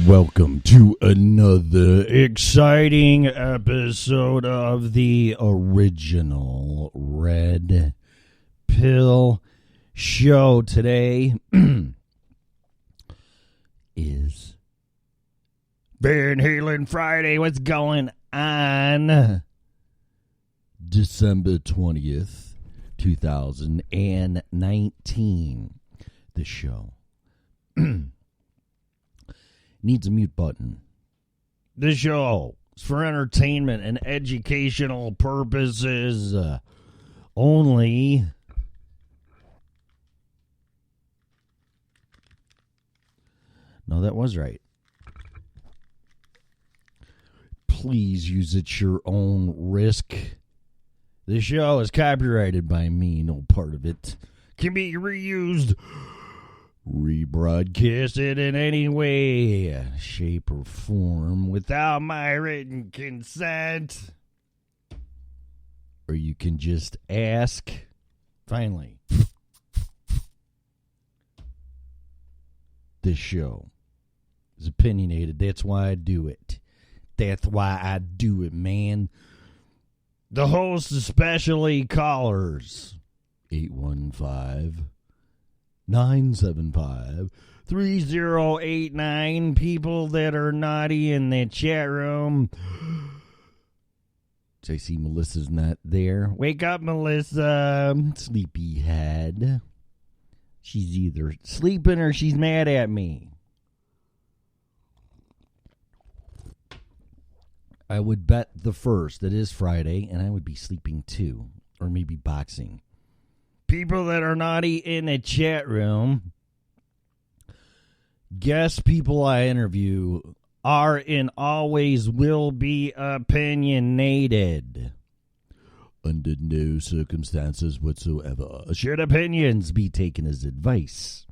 Welcome to another exciting episode of the Origianl Red Pill Show. Today is Van Halen Friday. What's going on? December 20th, 2019. The show needs a mute button. This show is for entertainment and educational purposes only. No, that was right. Please use it at your own risk. This show is copyrighted by me. No part of it can be reused, rebroadcasted in any way, shape, or form without my written consent. Or you can just ask. Finally, this show is opinionated. That's why I do it. That's why I do it, man. The hosts, especially callers, 815-975-3089. People that are naughty in the chat room. I see Melissa's not there. Wake up, Melissa. Sleepyhead. She's either sleeping or she's mad at me. I would bet the first. It is Friday, and I would be sleeping too. Or maybe boxing. People that are naughty in the chat room. Guest people I interview are and always will be opinionated. Under no circumstances whatsoever should opinions be taken as advice.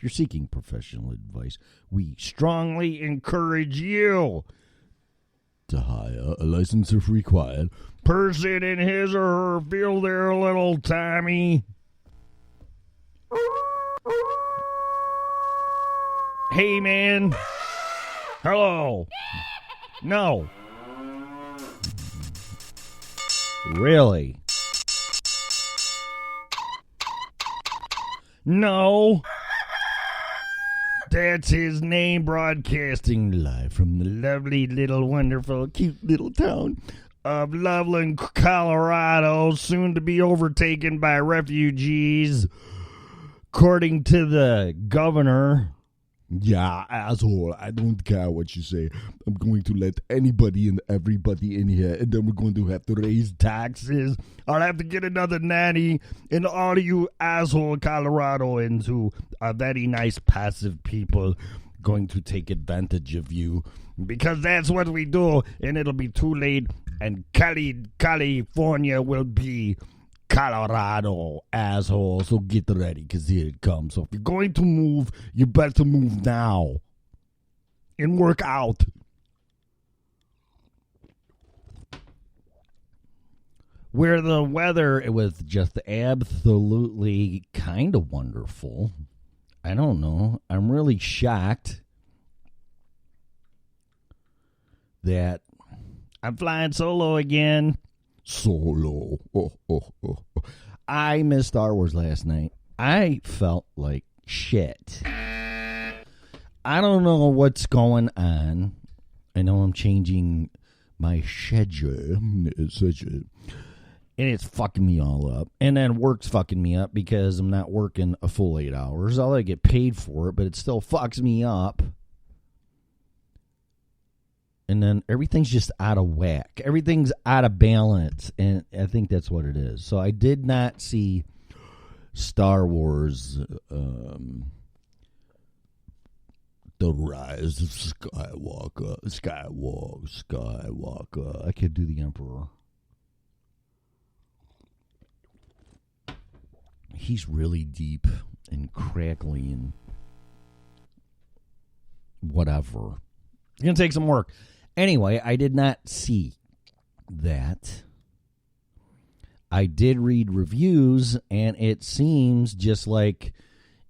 If you're seeking professional advice, we strongly encourage you to hire a license if required person in his or her field there, little Tommy. Hey, man. Hello. No. Really? No. That's his name, broadcasting live from the lovely little wonderful cute little town of Loveland, Colorado, soon to be overtaken by refugees, according to the governor. Yeah, asshole, I don't care what you say. I'm going to let anybody and everybody in here, and then we're going to have to raise taxes. I'll have to get another nanny, and all of you asshole Coloradoans who are very nice, passive people going to take advantage of you, because that's what we do, and it'll be too late, and California will be Colorado, asshole. So get ready, because here it comes. So if you're going to move, you better move now and work out. Where the weather, it was just absolutely kind of wonderful. I don't know. I'm really shocked that I'm flying solo again. Solo. I missed Star Wars last night. I felt like shit. I don't know what's going on. I know I'm changing my schedule. And it's fucking me all up. And then work's fucking me up because I'm not working a full 8 hours. Although I get paid for it, but it still fucks me up. And then everything's just out of whack. Everything's out of balance. And I think that's what it is. So I did not see Star Wars, The Rise of Skywalker. Skywalker. I could do the Emperor. He's really deep and crackly and whatever. It's going to take some work. Anyway, I did not see that. I did read reviews, and it seems just like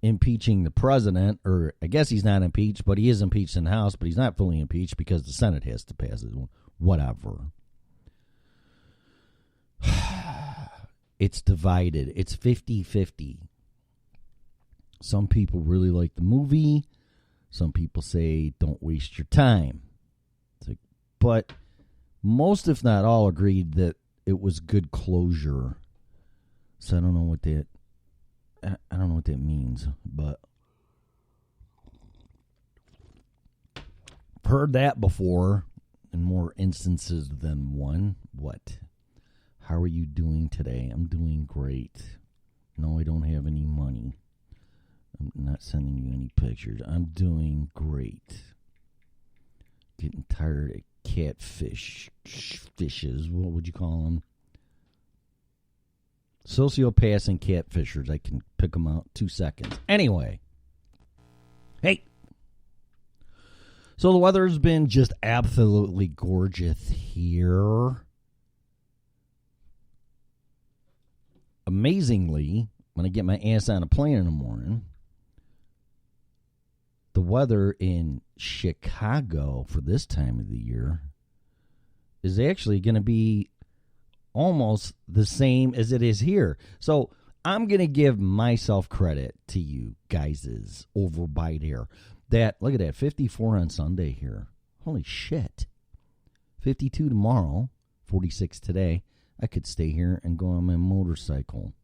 impeaching the president, or I guess he's not impeached, but he is impeached in the House, but he's not fully impeached because the Senate has to pass it. Whatever. It's divided. It's 50-50. Some people really like the movie. Some people say don't waste your time. But most, if not all, agreed that it was good closure. So I don't know what that means, but I've heard that before in more instances than one. What? How are you doing today? I'm doing great. No, I don't have any money. I'm not sending you any pictures. I'm doing great. Getting tired of fishes. What would you call them? Sociopaths and catfishers. I can pick them out 2 seconds. Anyway. Hey. So the weather's been just absolutely gorgeous here. Amazingly, when I get my ass on a plane in the morning, the weather in Chicago for this time of the year is actually going to be almost the same as it is here. So I'm going to give myself credit to you guys over by there. Look at that, 54 on Sunday here. Holy shit. 52 tomorrow, 46 today. I could stay here and go on my motorcycle.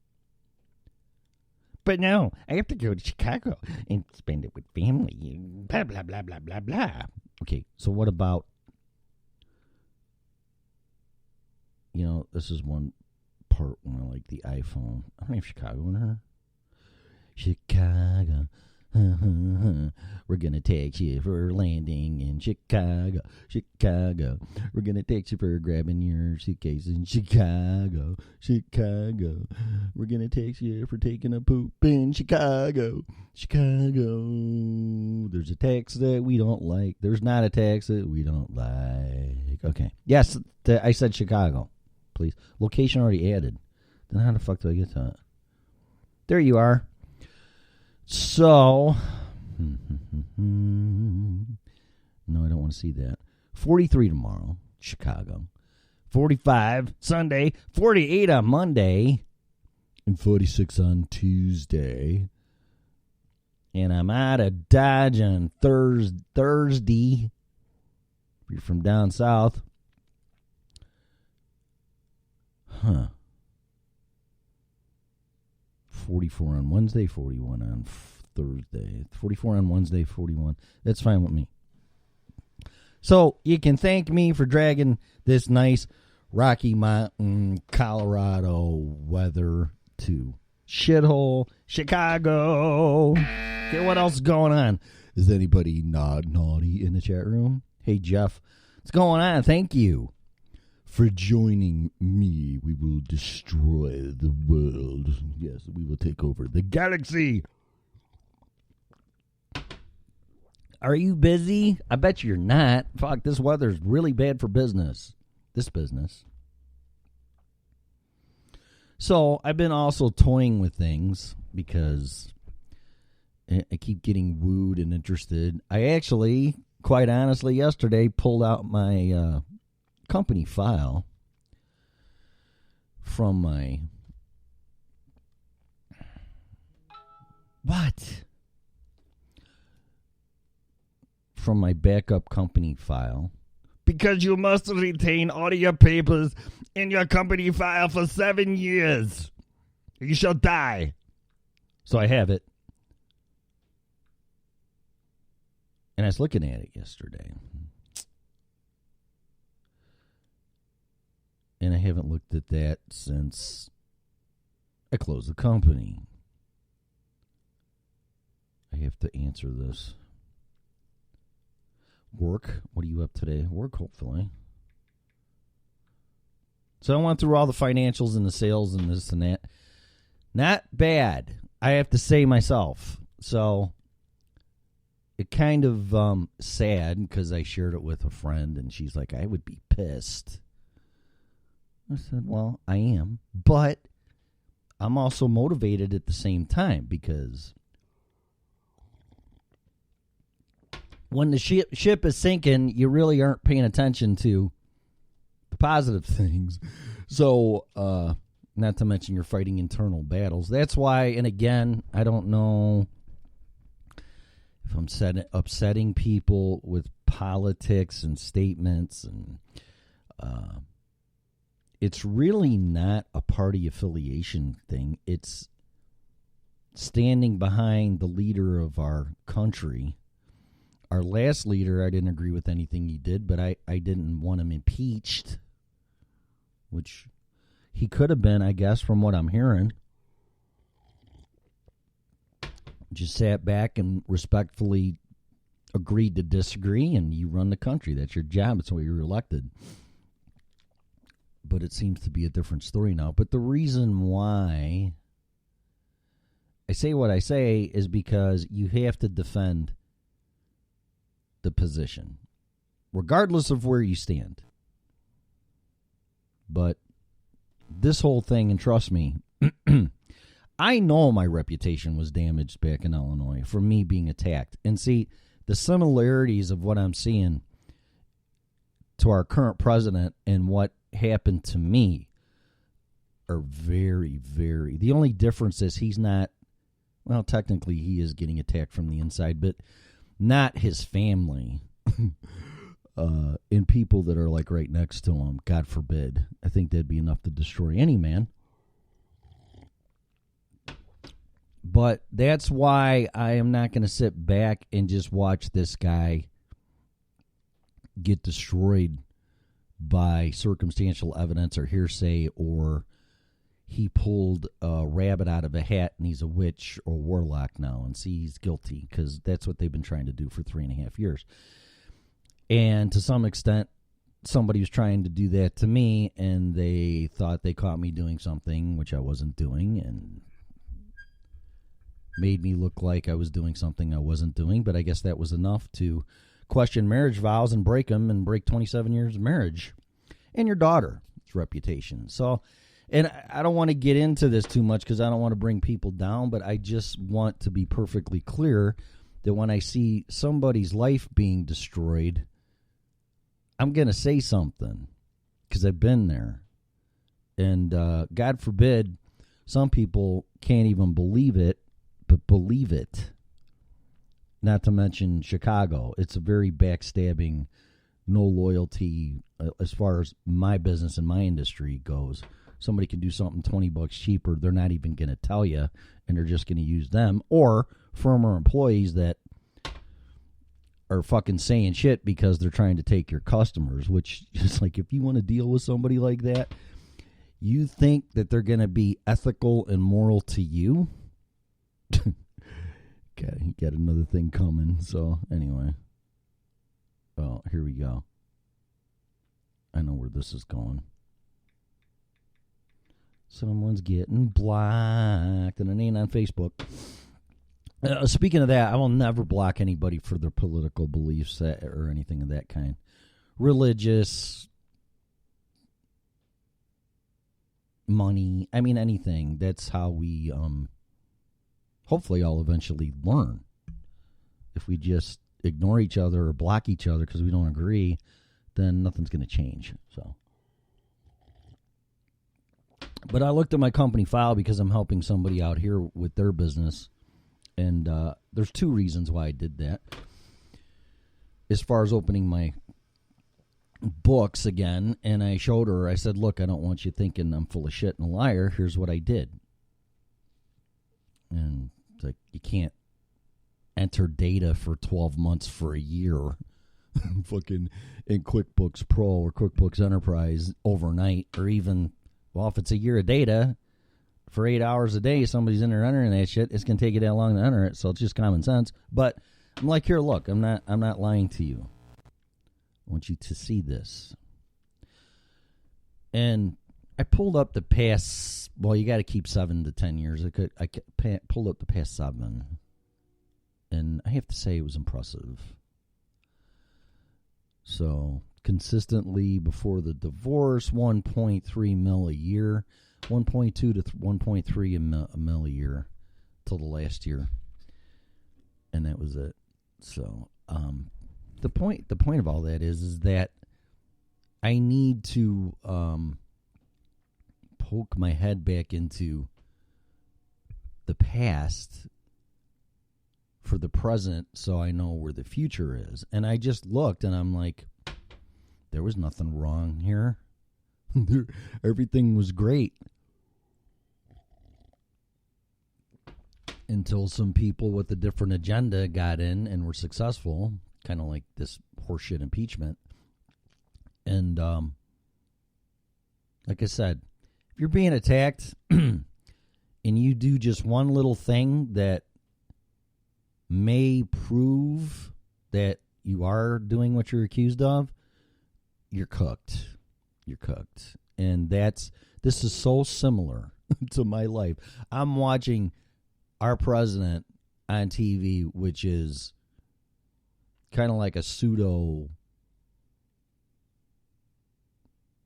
But no, I have to go to Chicago and spend it with family. Blah, blah, blah, blah, blah, blah. Okay, so what about, this is one part when I like the iPhone. I don't have Chicago in her. Chicago. We're going to tax you for landing in Chicago. We're going to tax you for grabbing your suitcase in Chicago. We're going to tax you for taking a poop in Chicago. There's a tax that we don't like. There's not a tax that we don't like. Okay. Yes, I said Chicago. Please. Location already added. Then how the fuck do I get to it? There you are. So, no, I don't want to see that. 43 tomorrow, Chicago. 45 Sunday, 48 on Monday, and 46 on Tuesday. And I'm out of Dodge on Thursday. If you're from down south. 44 on Wednesday, 41 on Thursday. 44 on Wednesday, 41. That's fine with me. So you can thank me for dragging this nice Rocky Mountain, Colorado weather to shithole Chicago. Okay, what else is going on? Is anybody not naughty in the chat room? Hey, Jeff, what's going on? Thank you for joining me. We will destroy the world. Yes, we will take over the galaxy. Are you busy? I bet you're not. Fuck, this weather's really bad for business. This business. So, I've been also toying with things because I keep getting wooed and interested. I actually, quite honestly, yesterday pulled out my company file from my from my backup company file, because you must retain all your papers in your company file for 7 years. You shall die. So I have it. And I was looking at it yesterday. And I haven't looked at that since I closed the company. I have to answer this. Work. What are you up today? Work, hopefully. So I went through all the financials and the sales and this and that. Not bad, I have to say myself. So it kind of sad because I shared it with a friend and she's like, I would be pissed. I said, well, I am, but I'm also motivated at the same time because when the ship is sinking, you really aren't paying attention to the positive things. So, not to mention you're fighting internal battles. That's why, and again, I don't know if I'm upsetting people with politics and statements, and it's really not a party affiliation thing. It's standing behind the leader of our country. Our last leader, I didn't agree with anything he did, but I didn't want him impeached, which he could have been, I guess, from what I'm hearing. Just sat back and respectfully agreed to disagree, and you run the country. That's your job. That's why you're elected. But it seems to be a different story now. But the reason why I say what I say is because you have to defend the position, regardless of where you stand. But this whole thing, and trust me, I know my reputation was damaged back in Illinois from me being attacked. And see, the similarities of what I'm seeing to our current president and what happened to me are very, very... The only difference is he's not... Well, technically he is getting attacked from the inside, but not his family. And people that are like right next to him, God forbid. I think that'd be enough to destroy any man. But that's why I am not going to sit back and just watch this guy get destroyed by circumstantial evidence or hearsay or he pulled a rabbit out of a hat and he's a witch or warlock now, and see, he's guilty because that's what they've been trying to do for 3.5 years. And to some extent, somebody was trying to do that to me, and they thought they caught me doing something which I wasn't doing, and made me look like I was doing something I wasn't doing. But I guess that was enough to question marriage vows and break them, and break 27 years of marriage and your daughter's reputation. So, and I don't want to get into this too much because I don't want to bring people down, but I just want to be perfectly clear that when I see somebody's life being destroyed, I'm going to say something because I've been there. And God forbid, some people can't even believe it, but believe it. Not to mention Chicago. It's a very backstabbing, no loyalty as far as my business and my industry goes. Somebody can do something $20 cheaper. They're not even going to tell you, and they're just going to use them. Or former employees that are fucking saying shit because they're trying to take your customers, which is like, if you want to deal with somebody like that, you think that they're going to be ethical and moral to you? Okay, he got another thing coming. So anyway, oh, here we go. I know where this is going. Someone's getting blocked, and it ain't on Facebook. Speaking of that, I will never block anybody for their political beliefs or anything of that kind. Religious, money, I mean anything. That's how we hopefully all eventually learn. If we just ignore each other or block each other because we don't agree, then nothing's going to change. So, but I looked at my company file because I'm helping somebody out here with their business, and there's two reasons why I did that. As far as opening my books again, and I showed her, I said, look, I don't want you thinking I'm full of shit and a liar. Here's what I did. And it's like, you can't enter data for 12 months for a year fucking in QuickBooks Pro or QuickBooks Enterprise overnight, or even, well, if it's a year of data for 8 hours a day, somebody's in there entering that shit, it's going to take you that long to enter it, so it's just common sense. But I'm like, here, look, I'm not lying to you. I want you to see this. And I pulled up the past, well, you got to keep 7 to 10 years. I pulled up the past 7, and I have to say it was impressive. So, consistently before the divorce, 1.3 mil a year, 1.2 to 1.3 a mil a year till the last year. And that was it. So, the point of all that is that I need to poke my head back into the past for the present so I know where the future is. And I just looked and I'm like, there was nothing wrong here. Everything was great. Until some people with a different agenda got in and were successful, kind of like this horseshit impeachment. And like I said, if you're being attacked and you do just one little thing that may prove that you are doing what you're accused of, you're cooked. You're cooked. And this is so similar to my life. I'm watching our president on TV, which is kind of like a pseudo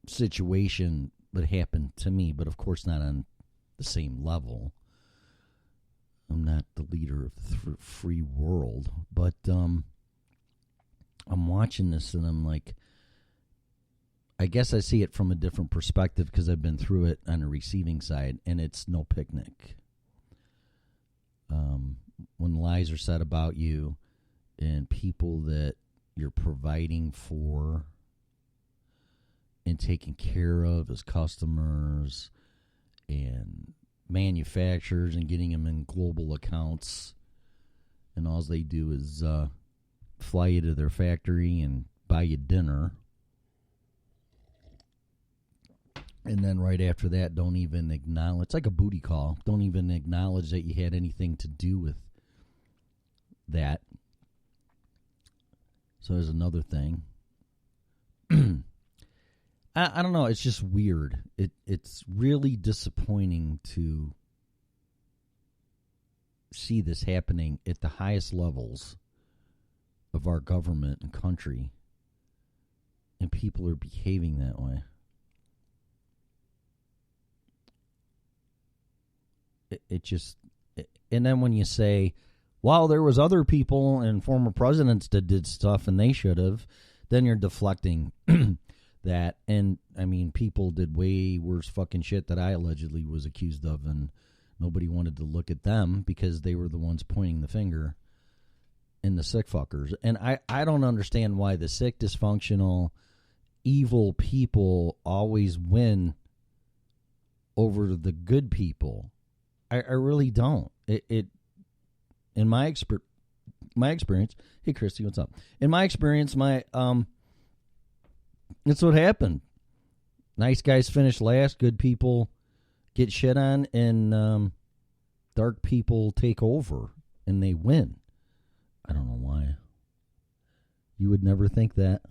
situation that happened to me, but of course not on the same level. I'm not the leader of the free world, but I'm watching this and I'm like, I guess I see it from a different perspective because I've been through it on the receiving side, and it's no picnic. When lies are said about you and people that you're providing for and taking care of as customers and manufacturers and getting them in global accounts, and all they do is fly you to their factory and buy you dinner. And then right after that, don't even acknowledge. It's like a booty call. Don't even acknowledge that you had anything to do with that. So there's another thing. I don't know. It's just weird. It's really disappointing to see this happening at the highest levels of our government and country, and people are behaving that way. And then when you say, well, there was other people and former presidents that did stuff and they should have, then you're deflecting that. And, I mean, people did way worse fucking shit that I allegedly was accused of, and nobody wanted to look at them because they were the ones pointing the finger and the sick fuckers. And I don't understand why the sick, dysfunctional, evil people always win over the good people. I really don't. It in my experience. Hey, Christy, what's up? In my experience, it's what happened. Nice guys finish last. Good people get shit on, and dark people take over, and they win. I don't know why. You would never think that.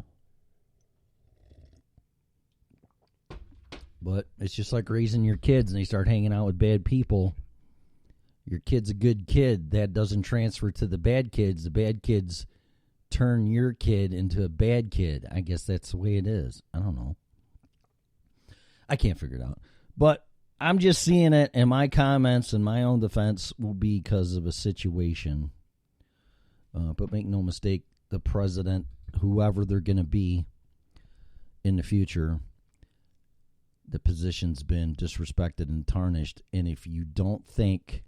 But it's just like raising your kids, and they start hanging out with bad people. Your kid's a good kid. That doesn't transfer to the bad kids. The bad kids turn your kid into a bad kid. I guess that's the way it is. I don't know. I can't figure it out. But I'm just seeing it, and my comments and my own defense will be because of a situation. But make no mistake, the president, whoever they're going to be in the future, the position's been disrespected and tarnished. And if you don't think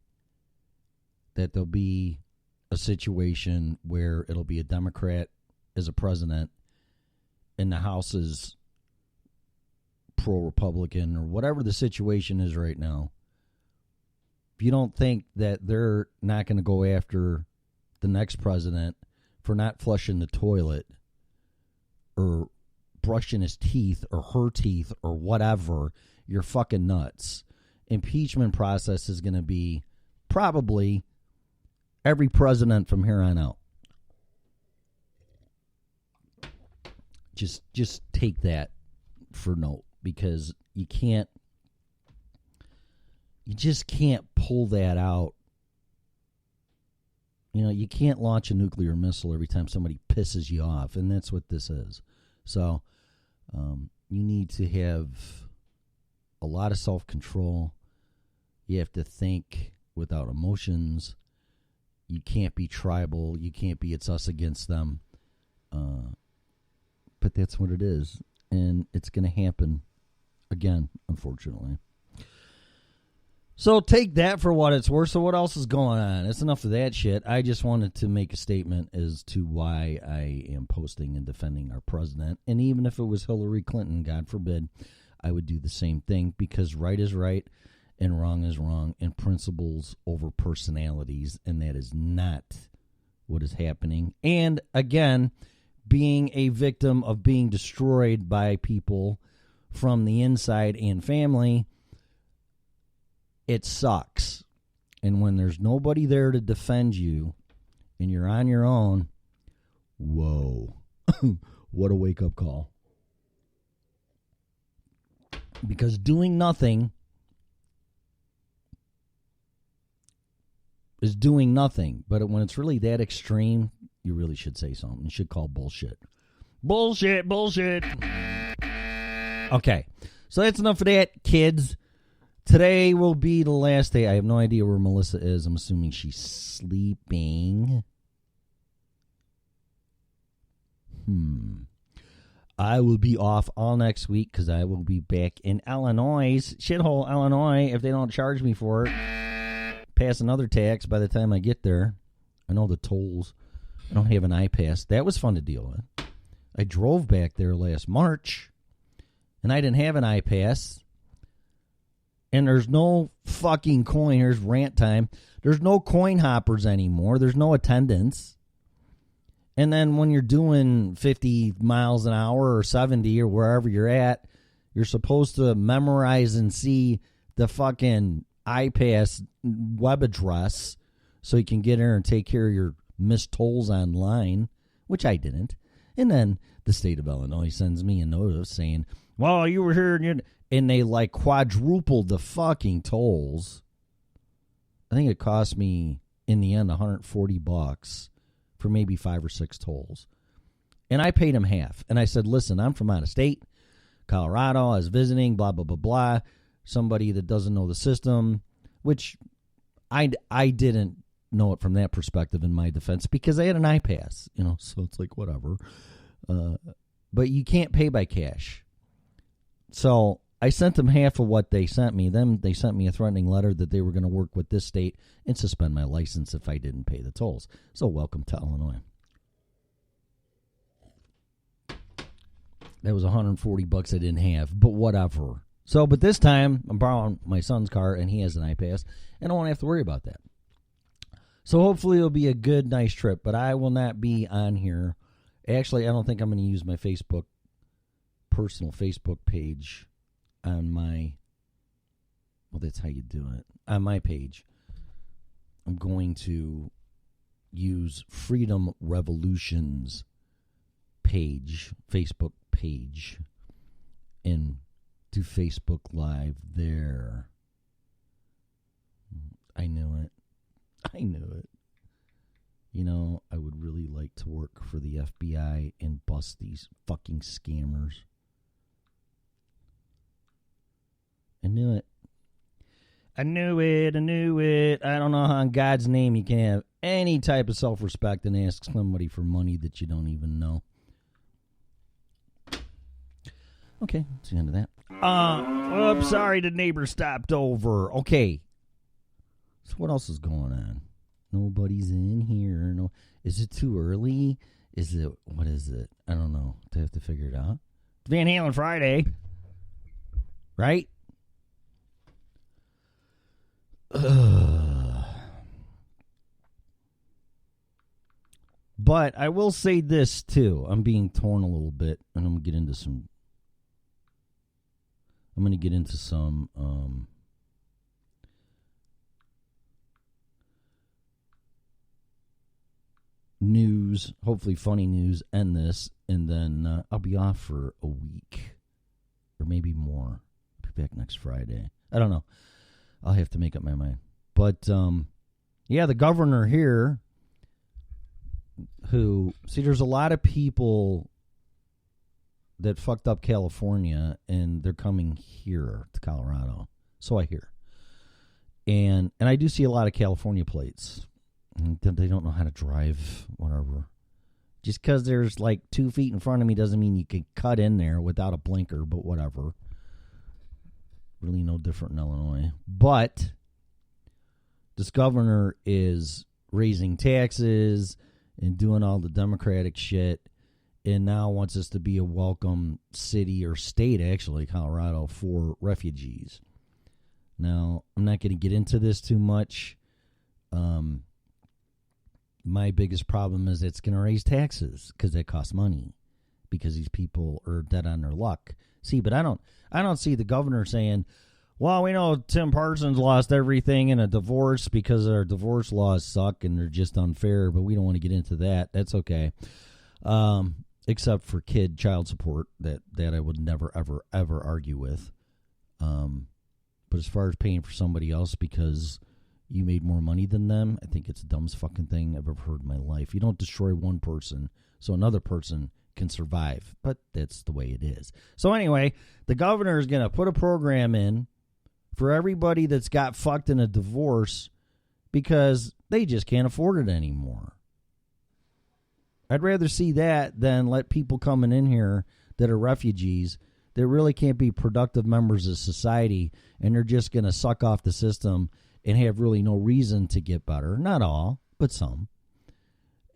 that there'll be a situation where it'll be a Democrat as a president and the House is pro-Republican or whatever the situation is right now, if you don't think that they're not going to go after the next president for not flushing the toilet or brushing his teeth or her teeth or whatever, you're fucking nuts. Impeachment process is going to be probably every president from here on out. Just take that for note, because you just can't pull that out. You know, you can't launch a nuclear missile every time somebody pisses you off, and that's what this is. So you need to have a lot of self-control. You have to think without emotions. You can't be tribal. You can't be it's us against them. But that's what it is. And it's going to happen again, unfortunately. So take that for what it's worth. So what else is going on? It's enough of that shit. I just wanted to make a statement as to why I am posting and defending our president. And even if it was Hillary Clinton, God forbid, I would do the same thing, because right is right and wrong is wrong, and principles over personalities, and that is not what is happening. And again, being a victim of being destroyed by people from the inside and family, it sucks. And when there's nobody there to defend you and you're on your own, whoa, what a wake-up call. Because doing nothing is doing nothing. But when it's really that extreme, you really should say something. You should call bullshit. Bullshit, bullshit. Okay, so that's enough of that, kids. Today will be the last day. I have no idea where Melissa is. I'm assuming she's sleeping. I will be off all next week because I will be back in Illinois. Shithole, Illinois, if they don't charge me for it. Pass another tax by the time I get there. I know the tolls. I don't have an iPass. That was fun to deal with. I drove back there last March, and I didn't have an iPass. And there's no fucking coin. Here's rant time. There's no coin hoppers anymore. There's no attendance. And then when you're doing 50 miles an hour or 70 or wherever you're at, You're supposed to memorize and see the fucking iPass web address so you can get in and take care of your missed tolls online, which I didn't. And then the state of Illinois sends me a notice saying, well, you were here and they like quadrupled the fucking tolls. I think it cost me in the end $140 for maybe 5 or 6 tolls. And I paid him half. And I said, listen, I'm from out of state, Colorado. I was visiting, blah, blah, blah, blah. Somebody that doesn't know the system, which I didn't know it from that perspective in my defense because I had an iPass, so it's like whatever. But you can't pay by cash. So I sent them half of what they sent me. Then they sent me a threatening letter that they were going to work with this state and suspend my license if I didn't pay the tolls. So welcome to Illinois. That was $140 I didn't have, but whatever. So, but this time I'm borrowing my son's car and he has an iPass and I won't have to worry about that. So hopefully it'll be a good, nice trip, but I will not be on here. Actually, I don't think I'm going to use my personal Facebook page on my, well, that's how you do it. On my page, I'm going to use Freedom Revolution's Facebook page, and do Facebook Live there. I knew it. I would really like to work for the FBI and bust these fucking scammers. I knew it. I knew it. I don't know how in God's name you can have any type of self-respect and ask somebody for money that you don't even know. Okay, that's the end of that. Oops, sorry, the neighbor stopped over. Okay. So what else is going on? Nobody's in here. No, is it too early? What is it? I don't know. Do I have to figure it out? It's Van Halen Friday. Right? But I will say this, too. I'm being torn a little bit, and I'm going to get into some news, hopefully funny news, and then I'll be off for a week or maybe more. I'll be back next Friday. I don't know. I'll have to make up my mind. But the governor here there's a lot of people that fucked up California and they're coming here to Colorado. So I hear. And I do see a lot of California plates. They don't know how to drive, whatever. Just because there's like 2 feet in front of me doesn't mean you can cut in there without a blinker, but whatever. Really no different in Illinois. But this governor is raising taxes and doing all the Democratic shit and now wants us to be a welcome city or state, actually, Colorado, for refugees. Now, I'm not going to get into this too much. My biggest problem is it's going to raise taxes because that costs money because these people are dead on their luck. See, but I don't see the governor saying, well, we know Tim Parsons lost everything in a divorce because our divorce laws suck and they're just unfair, but we don't want to get into that. That's okay. Except for child support that I would never, ever, ever argue with. But as far as paying for somebody else because you made more money than them, I think it's the dumbest fucking thing I've ever heard in my life. You don't destroy one person so another person can survive, but that's the way it is. So anyway, the governor is going to put a program in for everybody that's got fucked in a divorce because they just can't afford it anymore. I'd rather see that than let people coming in here that are refugees that really can't be productive members of society and they're just going to suck off the system and have really no reason to get better. Not all, but some.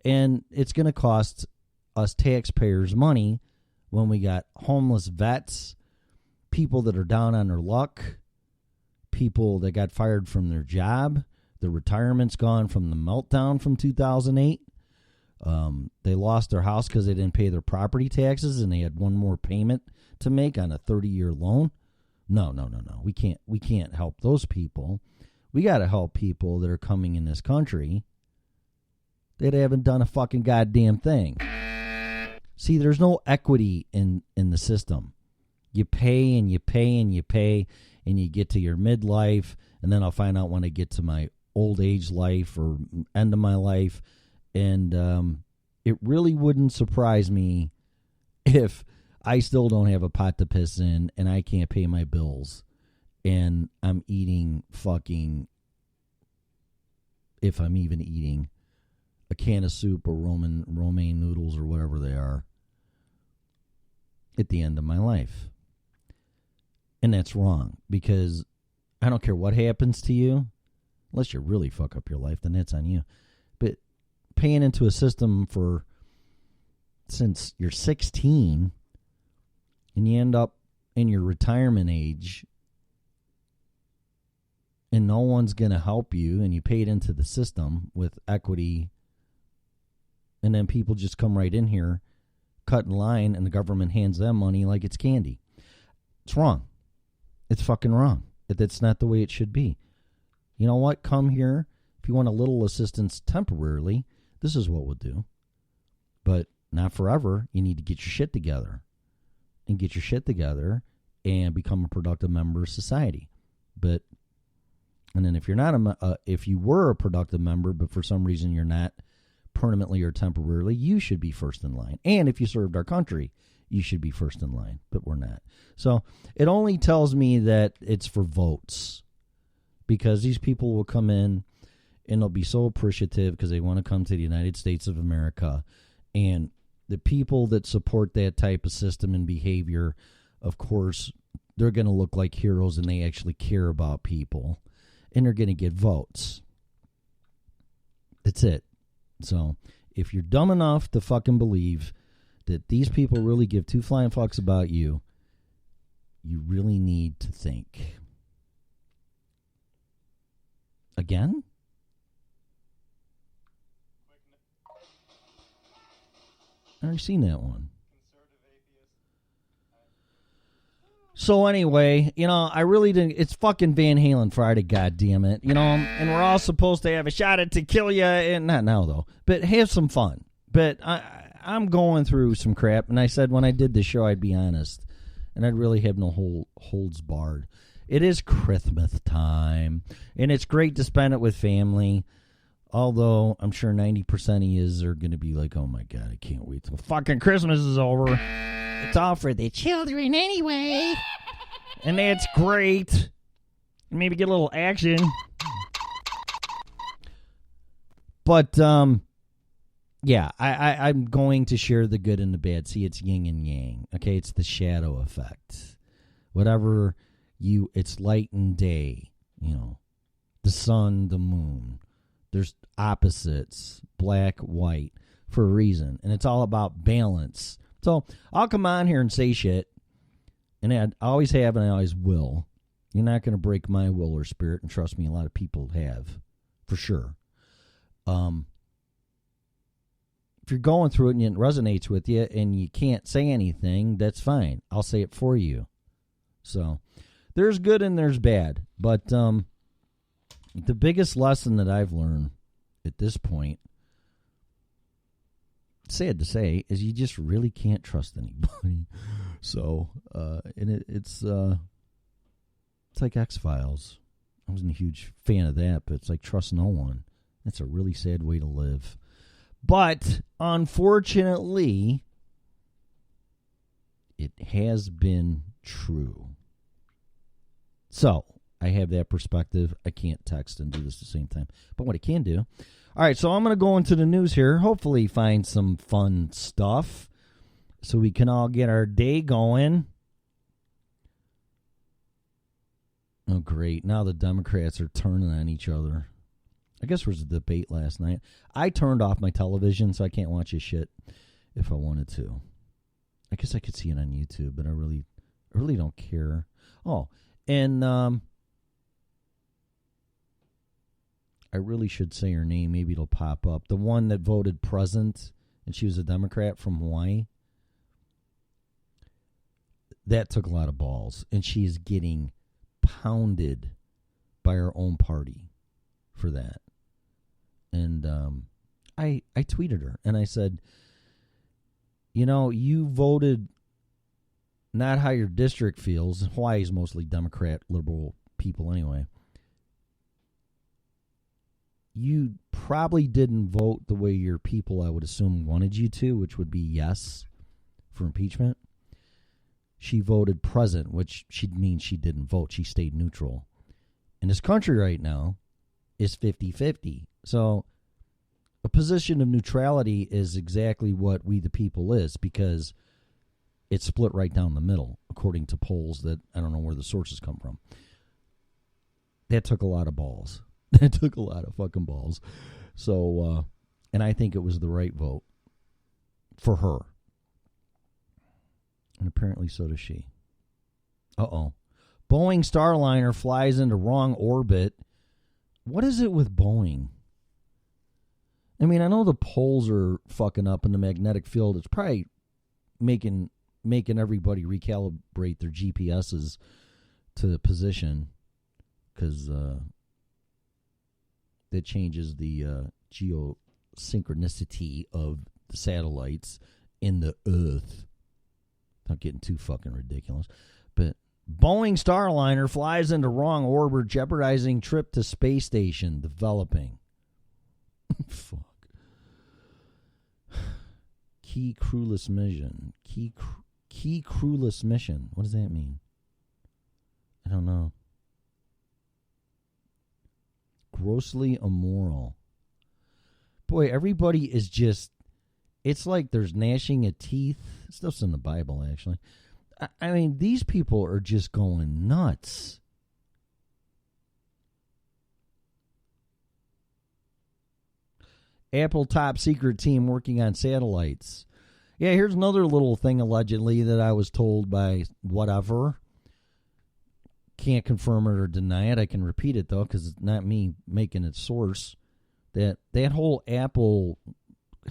And it's going to cost us taxpayers money when we got homeless vets, people that are down on their luck, people that got fired from their job, the retirement's gone from the meltdown from 2008. They lost their house because they didn't pay their property taxes, and they had one more payment to make on a 30-year loan. No. We can't help those people. We got to help people that are coming in this country that haven't done a fucking goddamn thing. See, there's no equity in the system. You pay and you pay and you pay, and you get to your midlife, and then I'll find out when I get to my old age life or end of my life, and it really wouldn't surprise me if I still don't have a pot to piss in and I can't pay my bills and I'm eating fucking, if I'm even eating, a can of soup or romaine noodles or whatever they are at the end of my life. And that's wrong, because I don't care what happens to you, unless you really fuck up your life, then that's on you. But paying into a system since you're 16 and you end up in your retirement age and no one's going to help you, and you paid into the system with equity, and then people just come right in here, cut in line, and the government hands them money like it's candy. It's wrong. It's fucking wrong. That's not the way it should be. You know what? Come here. If you want a little assistance temporarily, this is what we'll do. But not forever. You need to get your shit together. And get your shit together and become a productive member of society. And then if you're not if you were a productive member, but for some reason you're not permanently or temporarily, you should be first in line. And if you served our country, you should be first in line, but we're not. So it only tells me that it's for votes, because these people will come in and they'll be so appreciative because they want to come to the United States of America. And the people that support that type of system and behavior, of course, they're going to look like heroes and they actually care about people, and they're going to get votes. That's it. So if you're dumb enough to fucking believe that these people really give two flying fucks about you, you really need to think. Again? I've already seen that one. So anyway, I really didn't. It's fucking Van Halen Friday, goddammit. And we're all supposed to have a shot at to kill you, and not now though. But have some fun. But I'm going through some crap, and I said when I did this show I'd be honest, and I'd really have no holds barred. It is Christmas time, and it's great to spend it with family. Although I'm sure 90% of yous are going to be like, oh my God, I can't wait till fucking Christmas is over. It's all for the children anyway. And that's great. Maybe get a little action. But, yeah, I'm going to share the good and the bad. See, it's yin and yang. Okay, it's the shadow effect. Whatever it's light and day. The sun, the moon. There's opposites, black, white, for a reason. And it's all about balance. So I'll come on here and say shit. And I always have and I always will. You're not going to break my will or spirit. And trust me, a lot of people have. For sure. If you're going through it and it resonates with you and you can't say anything, that's fine. I'll say it for you. So there's good and there's bad. But the biggest lesson that I've learned at this point, sad to say, is you just really can't trust anybody. So, and it's like X-Files. I wasn't a huge fan of that, but it's like trust no one. That's a really sad way to live. But unfortunately, it has been true. So I have that perspective. I can't text and do this at the same time. But what I can do. All right, so I'm going to go into the news here. Hopefully find some fun stuff so we can all get our day going. Oh, great. Now the Democrats are turning on each other. I guess there was a debate last night. I turned off my television, so I can't watch this shit if I wanted to. I guess I could see it on YouTube, but I really don't care. Oh, and I really should say her name. Maybe it'll pop up. The one that voted present, and she was a Democrat from Hawaii. That took a lot of balls, and she is getting pounded by her own party for that. And I tweeted her, and I said, you voted not how your district feels. Hawaii's mostly Democrat, liberal people anyway. You probably didn't vote the way your people, I would assume, wanted you to, which would be yes for impeachment. She voted present, which means she didn't vote. She stayed neutral. And this country right now is 50-50. So a position of neutrality is exactly what we the people is, because it's split right down the middle, according to polls that I don't know where the sources come from. That took a lot of balls. That took a lot of fucking balls. So, and I think it was the right vote for her. And apparently so does she. Uh-oh. Boeing Starliner flies into wrong orbit. What is it with Boeing? I mean, I know the poles are fucking up in the magnetic field. It's probably making everybody recalibrate their GPSs to position, because that changes the geosynchronicity of the satellites in the Earth. Not getting too fucking ridiculous. But Boeing Starliner flies into wrong orbit, jeopardizing trip to space station developing. Fuck. Key crewless mission. Key crewless mission. What does that mean? I don't know. Grossly immoral. Boy, everybody is just... It's like there's gnashing of teeth. Stuff's in the Bible, actually. I mean, these people are just going nuts. Apple top secret team working on satellites. Yeah, here's another little thing allegedly that I was told by whatever. Can't confirm it or deny it. I can repeat it, though, because it's not me making it source. That whole Apple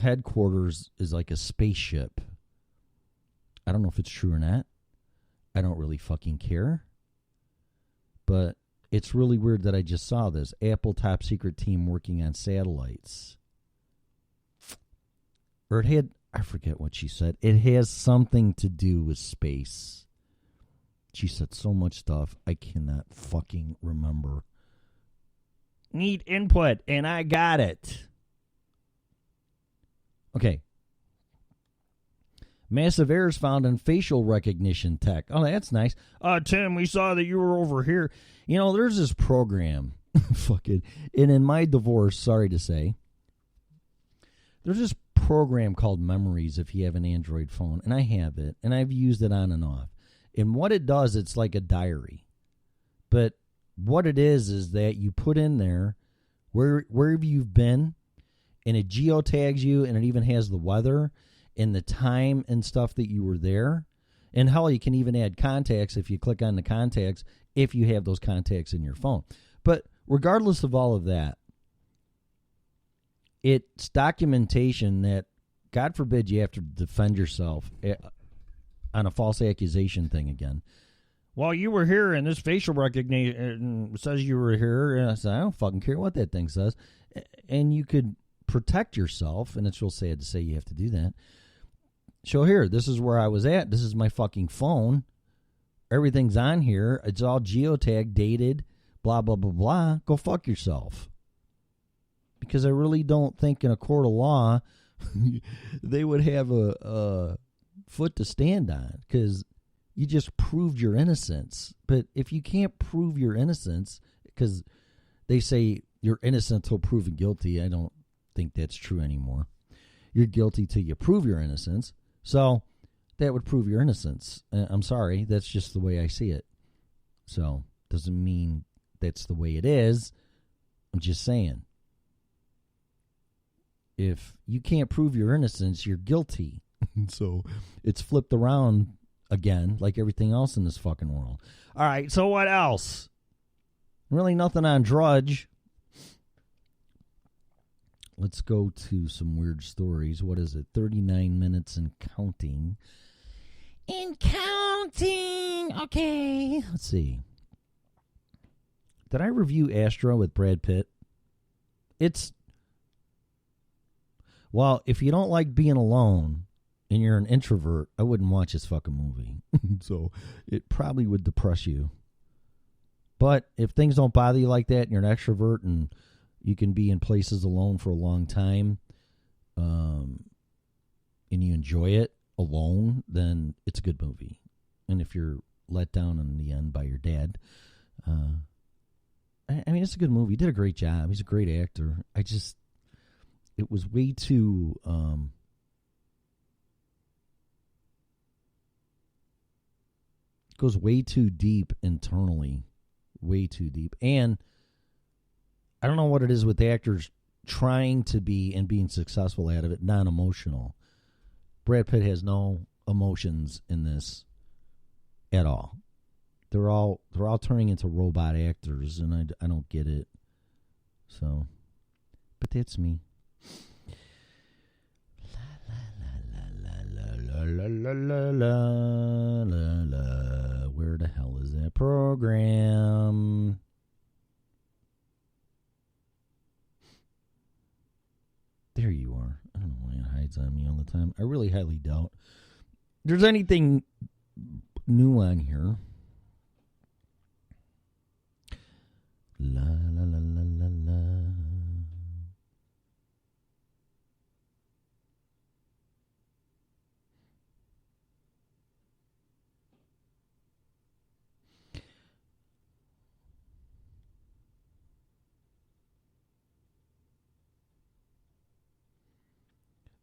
headquarters is like a spaceship. I don't know if it's true or not. I don't really fucking care. But it's really weird that I just saw this. Apple top secret team working on satellites. Or it had, I forget what she said. It has something to do with space. She said so much stuff, I cannot fucking remember. Need input, and I got it. Okay. Massive errors found in facial recognition tech. Oh, that's nice. Tim, we saw that you were over here. There's this program. Fucking. And in my divorce, sorry to say, there's this program called Memories if you have an Android phone. And I have it. And I've used it on and off. And what it does, it's like a diary. But what it is that you put in there wherever you've been, and it geotags you, and it even has the weather and the time and stuff that you were there. And hell, you can even add contacts if you click on the contacts, if you have those contacts in your phone. But regardless of all of that, it's documentation that, God forbid, you have to defend yourself on a false accusation thing again. Well, you were here, and this facial recognition says you were here. And I said, I don't fucking care what that thing says. And you could protect yourself, and it's real sad to say you have to do that. Show here, this is where I was at. This is my fucking phone. Everything's on here. It's all geotagged, dated, blah, blah, blah, blah. Go fuck yourself. Because I really don't think in a court of law they would have a foot to stand on, because you just proved your innocence. But if you can't prove your innocence, because they say you're innocent till proven guilty, I don't think that's true anymore. You're guilty till you prove your innocence. So that would prove your innocence. I'm sorry, that's just the way I see it. So doesn't mean that's the way it is. I'm just saying, if you can't prove your innocence, you're guilty. So it's flipped around again, like everything else in this fucking world. All right, so what else? Really nothing on Drudge. let's go to some weird stories. What is it? 39 minutes and counting. And counting. Okay. Let's see. Did I review Astra with Brad Pitt? Well, if you don't like being alone and you're an introvert, I wouldn't watch this fucking movie. So it probably would depress you. But if things don't bother you like that and you're an extrovert and you can be in places alone for a long time, and you enjoy it alone, then it's a good movie. And if you're let down in the end by your dad, I mean, it's a good movie. He did a great job. He's a great actor. It was way too, goes way too deep internally. Way too deep. And I don't know what it is with the actors trying to be and being successful out of it, non-emotional. Brad Pitt has no emotions in this at all. They're all turning into robot actors, and I don't get it. So, but that's me. La la la la la la la. Where the hell is that program? There you are. I don't know why it hides on me all the time. I really highly doubt there's anything new on here. La la la la la la.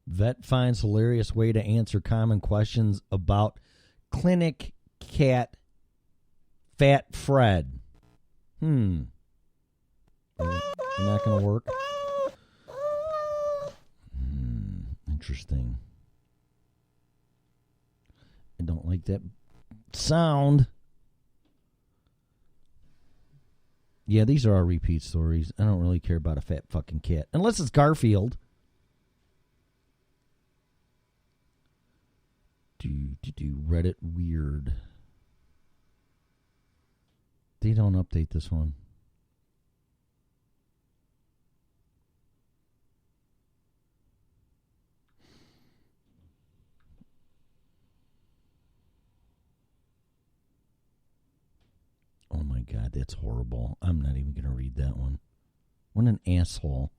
Vet finds hilarious way to answer common questions about clinic cat Fat Fred. You're not going to work? Interesting. I don't like that sound. Yeah, these are our repeat stories. I don't really care about a fat fucking cat. Unless it's Garfield. Reddit weird. They don't update this one. Oh my God, that's horrible. I'm not even going to read that one. What an asshole.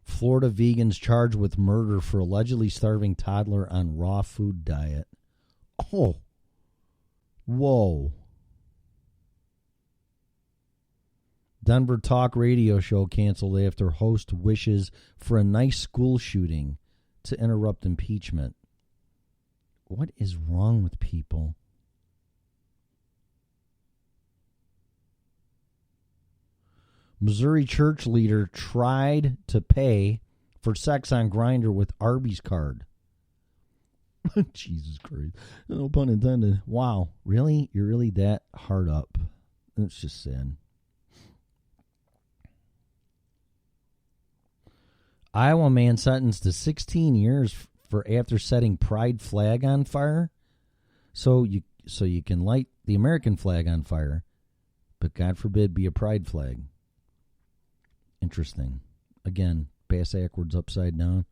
Florida vegans charged with murder for allegedly starving toddler on raw food diet. Oh. Whoa. Denver talk radio show canceled after host wishes for a nice school shooting to interrupt impeachment. What is wrong with people? Missouri church leader tried to pay for sex on Grindr with Arby's card. Jesus Christ. No pun intended. Wow. Really? You're really that hard up? That's just sad. Iowa man sentenced to 16 years for after setting pride flag on fire. So you can light the American flag on fire, but God forbid be a pride flag. Interesting. Again, pass backwards, upside down.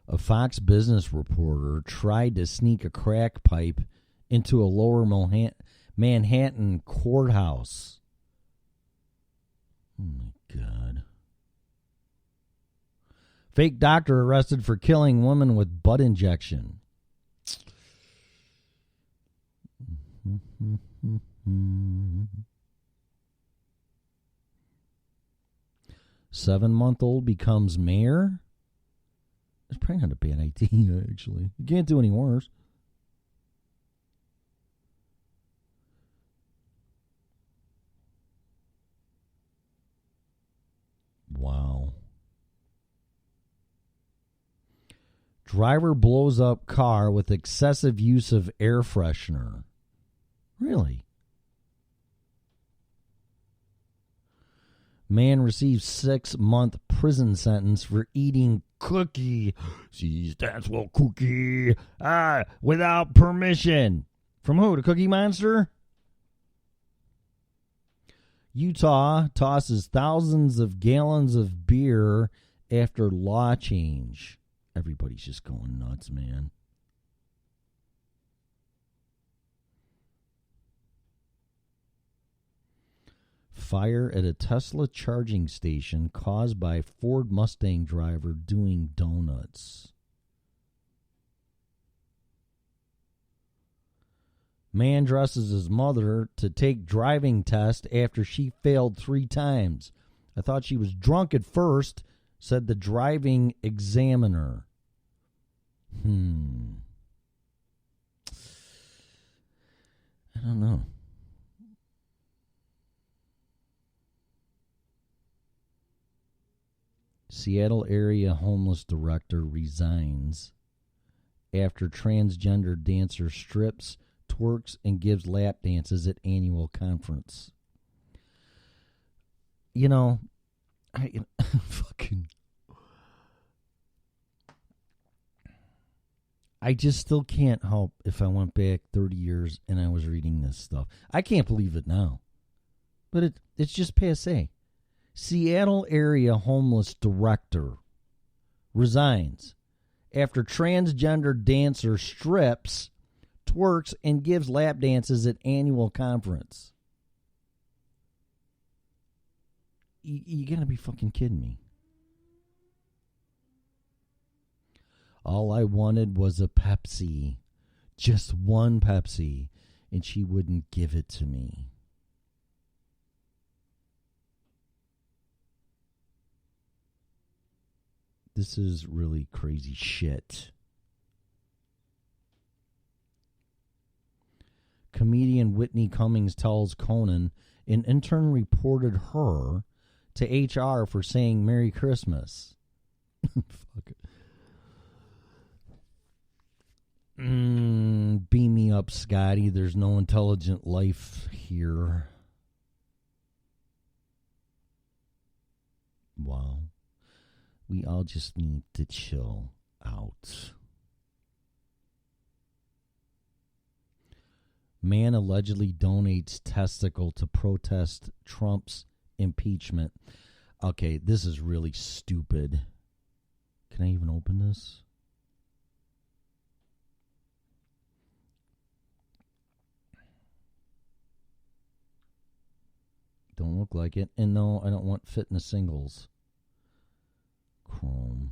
A Fox Business reporter tried to sneak a crack pipe into a lower Manhattan courthouse. Oh, my God. Fake doctor arrested for killing woman with butt injection. 7-month-old becomes mayor? It's probably not a bad idea, actually. You can't do any worse. Wow. Driver blows up car with excessive use of air freshener. Really? Man receives 6-month prison sentence for eating cookie. See, that's what cookie. Without permission. From who? The Cookie Monster? Utah tosses thousands of gallons of beer after law change. Everybody's just going nuts, man. Fire at a Tesla charging station caused by Ford Mustang driver doing donuts. Man dresses his mother to take driving test after she failed 3 times. I thought she was drunk at first, said the driving examiner. I don't know. Seattle area homeless director resigns after transgender dancer strips, twerks, and gives lap dances at annual conference. You know, I just still can't help if I went back 30 years and I was reading this stuff. I can't believe it now. But it's just passé. Seattle area homeless director resigns after transgender dancer strips, twerks, and gives lap dances at annual conference. You gotta be fucking kidding me. All I wanted was a Pepsi. Just one Pepsi. And she wouldn't give it to me. This is really crazy shit. Comedian Whitney Cummings tells Conan an intern reported her to HR for saying Merry Christmas. Fuck it. Beam me up, Scotty. There's no intelligent life here. Wow. We all just need to chill out. Man allegedly donates testicle to protest Trump's impeachment. Okay, this is really stupid. Can I even open this? Don't look like it. And no, I don't want fitness singles. Chrome.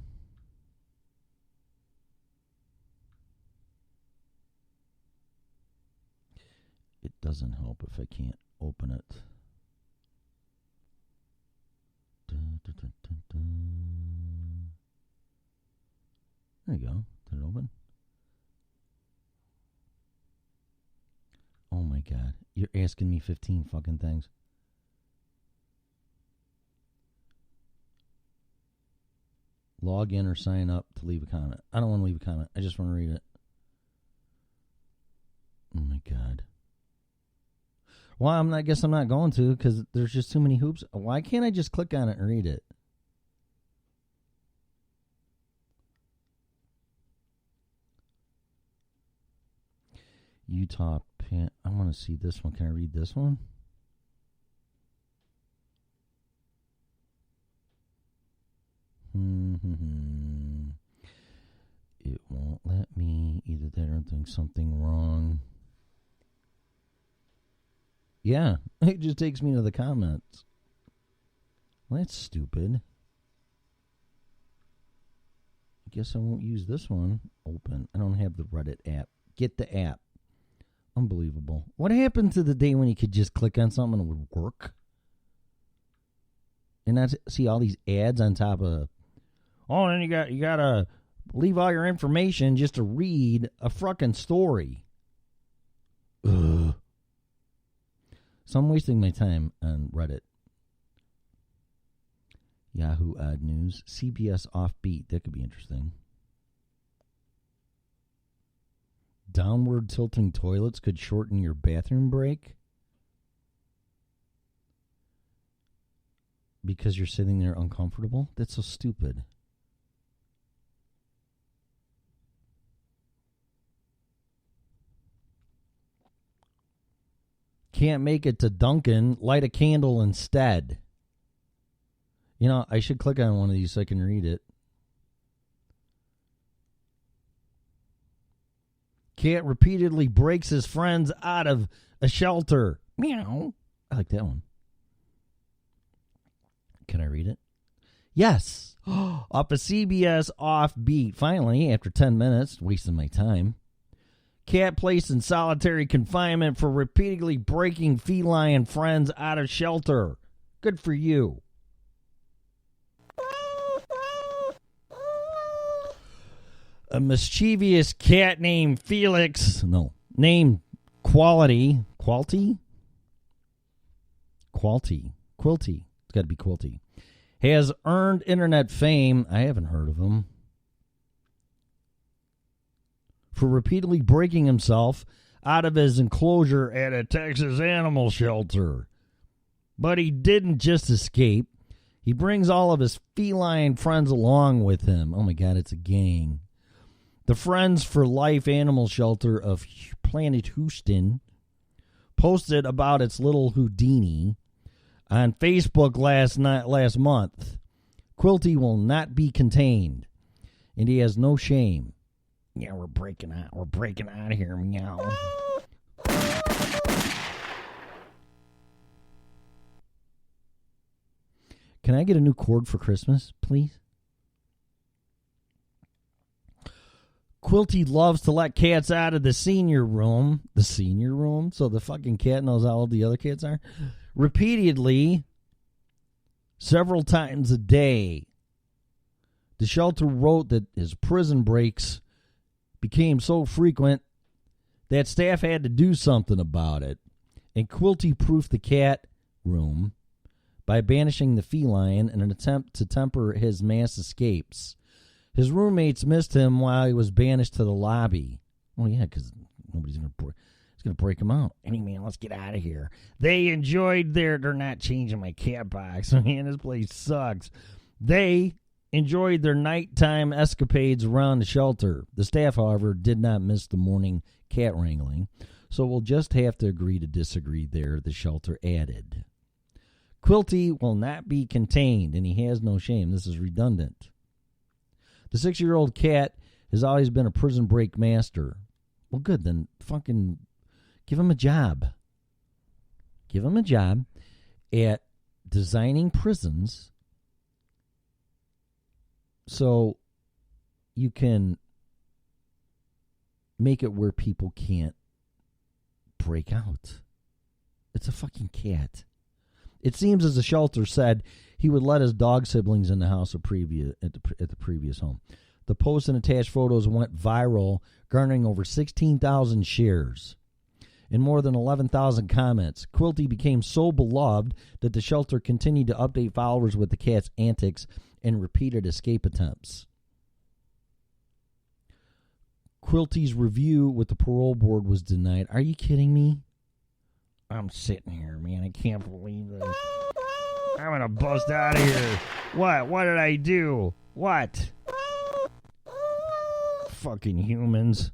It doesn't help if I can't open it. There you go. Did it open? Oh my God. You're asking me 15 fucking things. Log in or sign up to leave a comment. I don't want to leave a comment. I just want to read it. Oh my God. Well, I guess I'm not going to because there's just too many hoops. Why can't I just click on it and read it? Utah Pan. I want to see this one. Can I read this one? It won't let me. Either that or I'm doing something wrong. Yeah, it just takes me to the comments. Well, that's stupid. I guess I won't use this one. Open. I don't have the Reddit app. Get the app. Unbelievable. What happened to the day when you could just click on something and it would work? And not see all these ads on top of. Oh, and then you gotta leave all your information just to read a fucking story. Ugh. So I'm wasting my time on Reddit. Yahoo Odd News. CBS Offbeat. That could be interesting. Downward tilting toilets could shorten your bathroom break because you're sitting there uncomfortable? That's so stupid. Can't make it to Dunkin', light a candle instead. You know, I should click on one of these so I can read it. Cat repeatedly breaks his friends out of a shelter. Meow. I like that one. Can I read it? Yes. Up a CBS offbeat. Finally, after 10 minutes, wasting my time. Cat placed in solitary confinement for repeatedly breaking feline friends out of shelter. Good for you. A mischievous cat named Felix, named Quilty, it's got to be Quilty, has earned internet fame, I haven't heard of him, for repeatedly breaking himself out of his enclosure at a Texas animal shelter. But he didn't just escape. He brings all of his feline friends along with him. Oh my God, it's a gang. The Friends for Life Animal Shelter of Planet Houston posted about its little Houdini on Facebook last month. Quilty will not be contained, and he has no shame. Yeah, we're breaking out. We're breaking out of here, meow. Can I get a new cord for Christmas, please? Quilty loves to let cats out of the senior room. The senior room? So the fucking cat knows how old the other kids are? Repeatedly, several times a day. The shelter wrote that his prison breaks became so frequent that staff had to do something about it. And Quilty proofed the cat room by banishing the feline in an attempt to temper his mass escapes. His roommates missed him while he was banished to the lobby. Well, yeah, because nobody's going to break him out. Hey, man, let's get out of here. They enjoyed they're not changing my cat box. Man, this place sucks. They enjoyed their nighttime escapades around the shelter. The staff, however, did not miss the morning cat wrangling, so we'll just have to agree to disagree there, the shelter added. Quilty will not be contained, and he has no shame. This is redundant. The 6-year-old cat has always been a prison break master. Well, good, then fucking give him a job. Give him a job at designing prisons so you can make it where people can't break out. It's a fucking cat. It seems as the shelter said he would let his dog siblings in the house at the previous home. The post and attached photos went viral, garnering over 16,000 shares and more than 11,000 comments. Quilty became so beloved that the shelter continued to update followers with the cat's antics and repeated escape attempts. Quilty's review with the parole board was denied. Are you kidding me? I'm sitting here, man. I can't believe this. I'm going to bust out of here. What? What did I do? What? Fucking humans.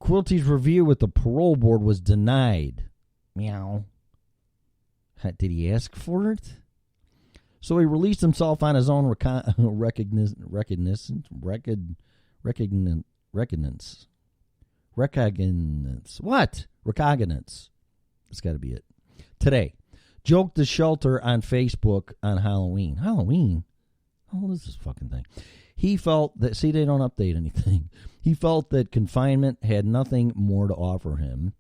Quilty's review with the parole board was denied. Meow. Did he ask for it? So he released himself on his own recognizance. What? Recognizance. That's got to be it. Today, joked the shelter on Facebook on Halloween. Halloween? How old is this fucking thing? He felt that, see, they don't update anything. He felt that confinement had nothing more to offer him.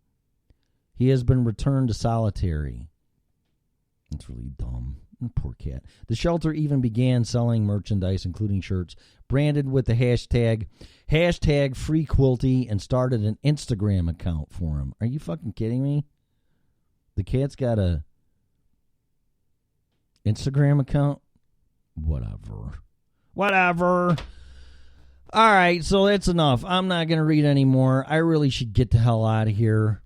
He has been returned to solitary. That's really dumb. Poor cat. The shelter even began selling merchandise, including shirts, branded with the hashtag #FreeQuilty, and started an Instagram account for him. Are you fucking kidding me? The cat's got a Instagram account? Whatever. All right, so that's enough. I'm not going to read anymore. I really should get the hell out of here.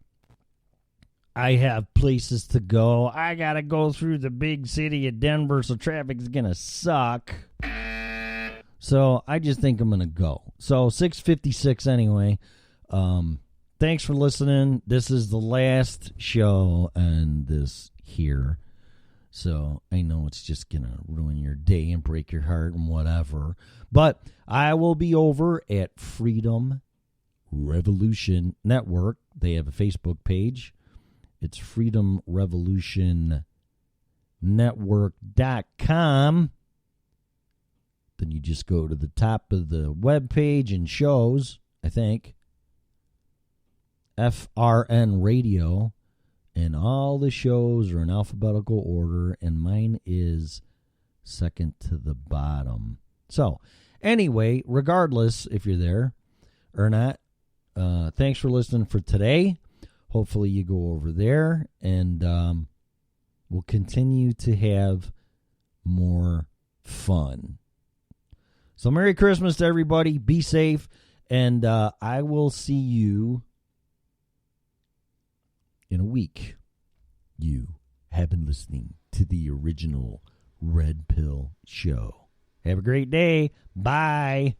I have places to go. I got to go through the big city of Denver, so traffic's going to suck. So I just think I'm going to go. So 6:56 anyway. Thanks for listening. This is the last show on this here. So I know it's just going to ruin your day and break your heart and whatever. But I will be over at Freedom Revolution Network. They have a Facebook page. It's freedomrevolutionnetwork.com. Then you just go to the top of the web page and shows, I think. FRN Radio. And all the shows are in alphabetical order, and mine is second to the bottom. So, anyway, regardless if you're there or not, thanks for listening for today. Hopefully you go over there, and we'll continue to have more fun. So, Merry Christmas to everybody. Be safe, and I will see you in a week. You have been listening to the original Red Pill Show. Have a great day. Bye.